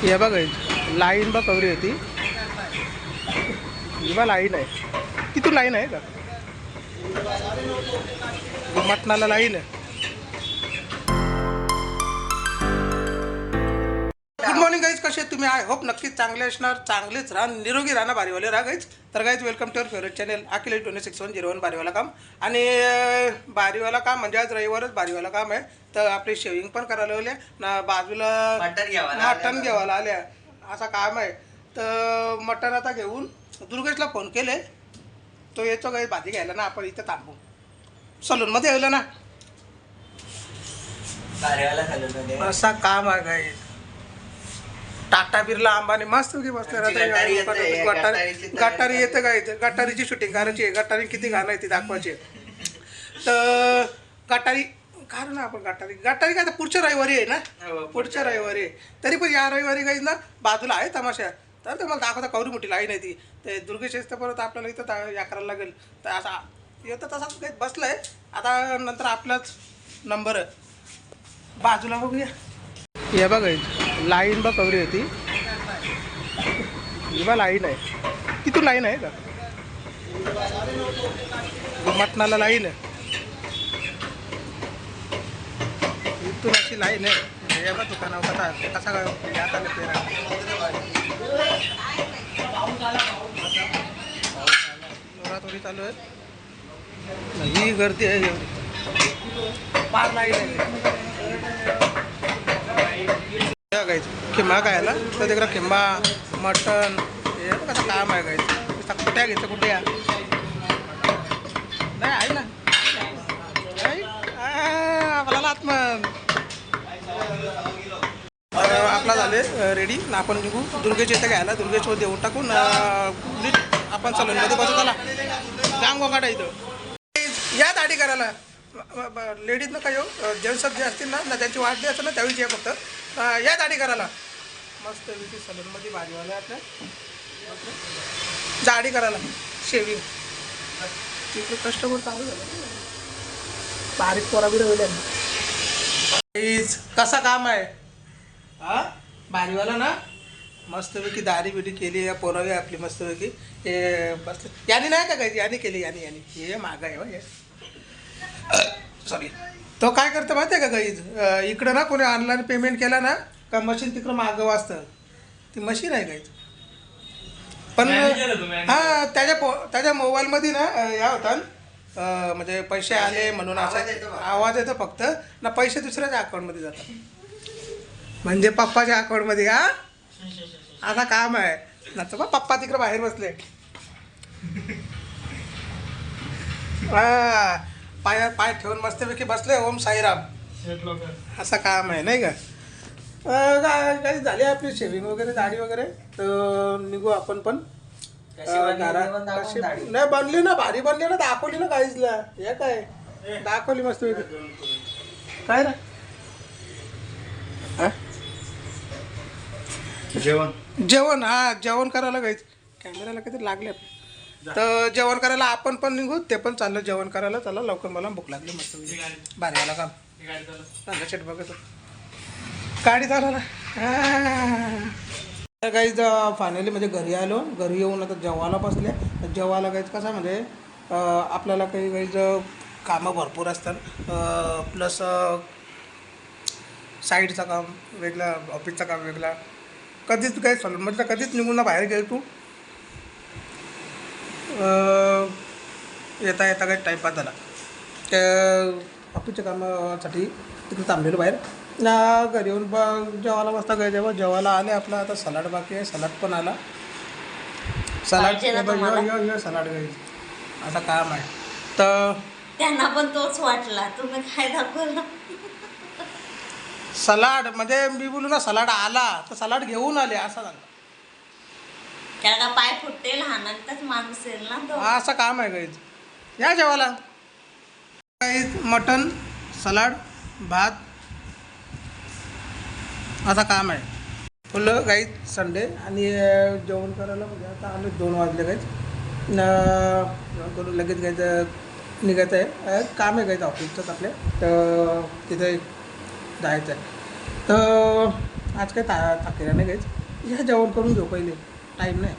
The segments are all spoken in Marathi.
हे बघ लाईन बघ कवरी होती ही बा लाईन आहे. तिथून लाईन आहे का मटणाला लाईन आहे. गुड मॉर्निंग गाईज, कसे तुम्ही? आय होप नक्कीच चांगले असणार, चांगलेच राहा, निरोगी राहणार, बारीवाले राहा गाईज. तर guys welcome to our favourite channel Akhil 260101 बारीवाला काम. आणि बारीवाला काम म्हणजे आज रविवारच बारीवाला काम आहे. तर आपली शेविंग पण करायला लावल्या ना, बाजूला मटण घ्यावाला आल्या असा काम आहे. तर मटण आता घेऊन दुर्गेशला फोन केले, तो येतो गाईज भाजी घ्यायला ना. आपण इथं थांबू सलूनमध्ये येईल ना, असा काम आहे गाईज. टाटा बिर्ला अंबानी मस्त की मस्त गटारी येतं काय, गटारीची शूटिंग करायची आहे. गटारी किती गाणं आहे ती दाखवायची. तर गटारी कारण आपण गटारी काय तर पुढच्या रविवारी आहे ना, पुढच्या रविवारी आहे. तरी पण या रविवारी काही ना बाजूला आहे तमाशा. तर ते मला दाखवता कवरी मोठी लाईन आहे ती. ते दुर्गेश तर परत आपल्याला इथं या करायला लागेल. तर असा येतं तसाच काही बसलं आहे. आता नंतर आपलाच नंबर आहे. बाजूला बघूया. हे बघ लाईन बघ कवरी होती ही बा लाईन आहे. तिथून लाईन आहे का मटणाला लाईन आहे. इथून अशी लाईन आहे. हे बघ दुकानावर कसा काय थोडी चालू आहे. ही गर्दी आहे, फार लाईन आहे. खिंबा खायला तर तिकडं खिंबा मटण हे कसं काम आहे गायचं. कुठे घ्यायचं कुठे या नाही आहे ना आपल्याला आत्मन. आपला झाले रेडी ना, आपण निघू दुर्गेश येतं घ्यायला. दुर्गेशवर देऊन टाकून आपण सलूनमध्ये बसू. चला गांग गोंगाडा इथं या दाढी करायला. लेडीज न काय येऊ, जेंट्स जे असतील ना त्यांची वाट द्यायचं असेल ना त्यावेळीच या फक्त. या दाढी करायला मस्त विधी सलूनमध्ये भाजीवाले आपल्या दाढी करायला शेविंग. तिकडे कस्टमर चालू झालं, बारीक पोरा बिरा होईल. कसा काम आहे हा भाजीवाला ना. मस्तपैकी दाढी बिडी केली या पोरावी आपली मस्तपैकी. हे बसले याने नाही का काही याने केली याने हे माग आहे हे सॉरी. तो काय करतं माहिती आहे का गाईज, इकडं ना कोणी ऑनलाईन पेमेंट केला ना का मशीन तिकडं मागं वाजतं. ती मशीन आहे गाईज. पण हां त्याच्या मोबाईलमध्ये ना या होता म्हणजे पैसे आले म्हणून असं आवाज येतो फक्त ना. पैसे दुसऱ्याच्या अकाउंटमध्ये जातात, म्हणजे पप्पाच्या अकाउंटमध्ये. हा आता काम आहे ना. तर पप्पा तिकडं बाहेर बसले. पाय ठेवून मस्तपैकी बसले. ओम साईराम असं काम आहे नाही का. काही झाली आपली शेविंग वगैरे दाढी वगैरे. तर निघू आपण पण. नाही बनली ना, भारी बनली ना, दाखवली ना काहीचला. हे काय दाखवली मस्तपैकी. काय ना जेवण हा जेवण करायला काहीच कॅमेराला काहीतरी लागले. तर जेवण करायला आपण पण निघू. ते पण चाललं जेवण करायला. चला लवकर, मला भूक लागली मस्त. भारीवाला काम चाललं. शेट बघत गाडी चालवला. तर काही फायनली म्हणजे घरी आलो. घरी येऊन आता जेवायला बसले. जेवायला काहीच कसं म्हणजे आपल्याला काही कामं भरपूर असतात. प्लस साईडचं काम वेगळं, ऑफिसचं काम वेगळं. कधीच काही चालू म्हटलं कधीच निघून ना बाहेर गेलो तू. येता येता काही टाईमपास झाला. त्या ऑफिसच्या कामासाठी तिकडे थांबलेलो बाहेर ना. घरी येऊन जेवायला बसता काय जेवायला आले. आपला आता सलाड बाकी आहे, सलाड पण आला. सलाड सलाड घ्यायचं असं काम आहे. तर त्यांना पण तोच वाटला, तुम्ही काय दाखवलं. सलाड म्हणजे मी बोलू ना सलाड आला तर सलाड घेऊन आले असं झालं. त्याला पाय फुटते, लहानांतच माणूस येईल ना तो. असं काम आहे गाईज. या जेवायला गाईज. मटण सलाड भात असं काम आहे फुलं गाईज. संडे आणि जेवण करायला म्हणजे आता आले 2 वाजले गाईज. करून लगेच गायचं निघायचं आहे. काम आहे गायचं ऑफिसचंच आपल्या. तर तिथे जायचं आहे. तर आज काय ताकेरा नाही गाईज, ह्या जेवण करून घेऊ पहिले, टाईम नाही.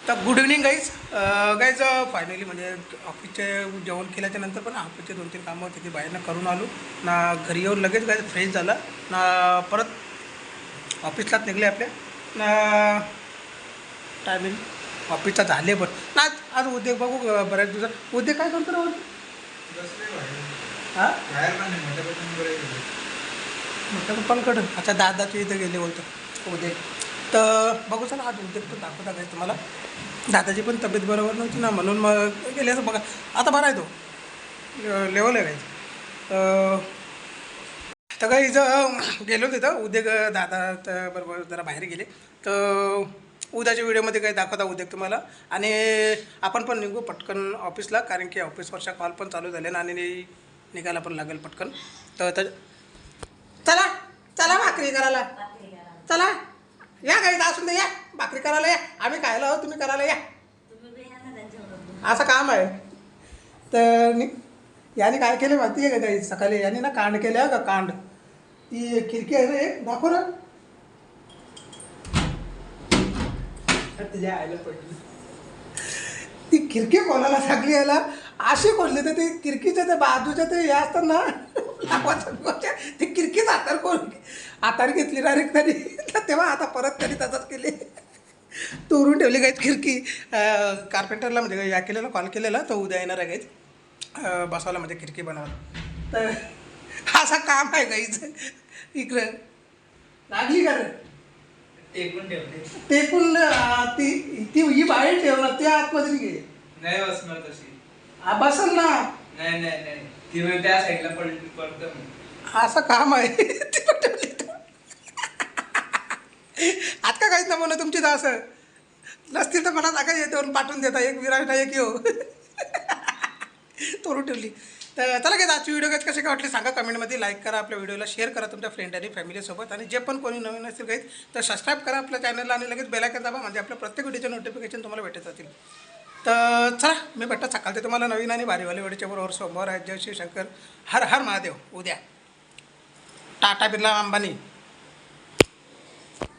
तर good evening guys. Guys finally म्हणजे ऑफिसचे जेवण केल्याच्या नंतर पण ऑफिसचे 2-3 कामं होते ती बाहेरनं करून आलो ना. घरी येऊन लगेच गाईज फ्रेश झाला ना, परत ऑफिसलाच निघले आपल्या ना. टायमिंग ऑफिसचा झाले पण ना. आज उद्या बघू बऱ्याच दिवसात उद्या काय करतो ना. हां म्हटलं पलकडं अच्छा दादाच्या इथं गेले बोलतो उद्या. तर बघू चला आज उद्या पण दाखवता काय तुम्हाला. दादाची पण तब्येत बरोबर नव्हती ना, म्हणून मग गेले असं. बघा आता बरा आहे तो, लेवल आहे काय. तर काही इथं गेलो तिथं उद्या दादा तर बरोबर जरा बाहेर गेले. तर उद्याच्या व्हिडिओमध्ये काही दाखवता उद्या तुम्हाला. आणि आपण पण निघू पटकन ऑफिसला, कारण की ऑफिसवरच्या कॉल पण चालू झाले ना आणि निघायला पण लागेल पटकन. तर चला चला भाकरी करायला, चला या काही असून दे, या भाकरी करायला या. आम्ही खायला आहोत, तुम्ही करायला या. असं काम आहे. तर याने काय केलं माहिती आहे का काही, सकाळी याने ना कांड केलं का, कांड. ती खिडकी आहे ना एक, दाखव ना. तिच्या आयला पडली ती खिडकी कोणाला लागली याला, अशी खोलली तर ते खिडकीच्या ते बाजूच्या ते हे असतात ना लावाच्या, ती खिडकीच हाताने घेतली डायरेक्ट तरी. तेव्हा आता परत तरी तसंच केले, तोरून ठेवली गाईच खिडकी. कार्पेंटरला म्हणजे या केलेला कॉल केलेला, तर उद्या येणार आहे गाईच बसवायला म्हणजे खिडकी बनवायला. तर असं काम आहे गाईच. इकडं लागली का रे, टेकून ठेवते. टेकून ती ती ही बाहेर ठेवणार, ते आतमध्ये घे. नाही बसणार तशी. बसल ना. नाही नाही नाही, ती वेळ त्या साईडला पडतं. असं काम आहे. आज का काहीच ना म्हणून तुमची तर असं नसतील तर मला जागा येते पाठवून देता, एक विराट एक येऊ तोरून ठेवली. तर चला काय आजची व्हिडिओ कसे काय वाटले सांगा कमेंटमध्ये. लाईक करा, आपल्या व्हिडिओला शेअर करा तुमच्या फ्रेंड आणि फॅमिलीसोबत. आणि जे पण कोणी नवीन असतील काही तर सबस्क्राईब करा आपल्या चॅनलला आणि लगेच बेल आयकॉन दाबा, म्हणजे आपल्या प्रत्येक व्हिडिओचे नोटिफिकेशन तुम्हाला भेटत जातील. तर चला मी भेटत सकाळचे तुम्हाला नवीन आणि भारीवाले व्हिडिओच्या बरोबर. सोमवार आहे. जय श्री शंकर, हर हर महादेव. उद्या टाटा बिर्ला अंबानी.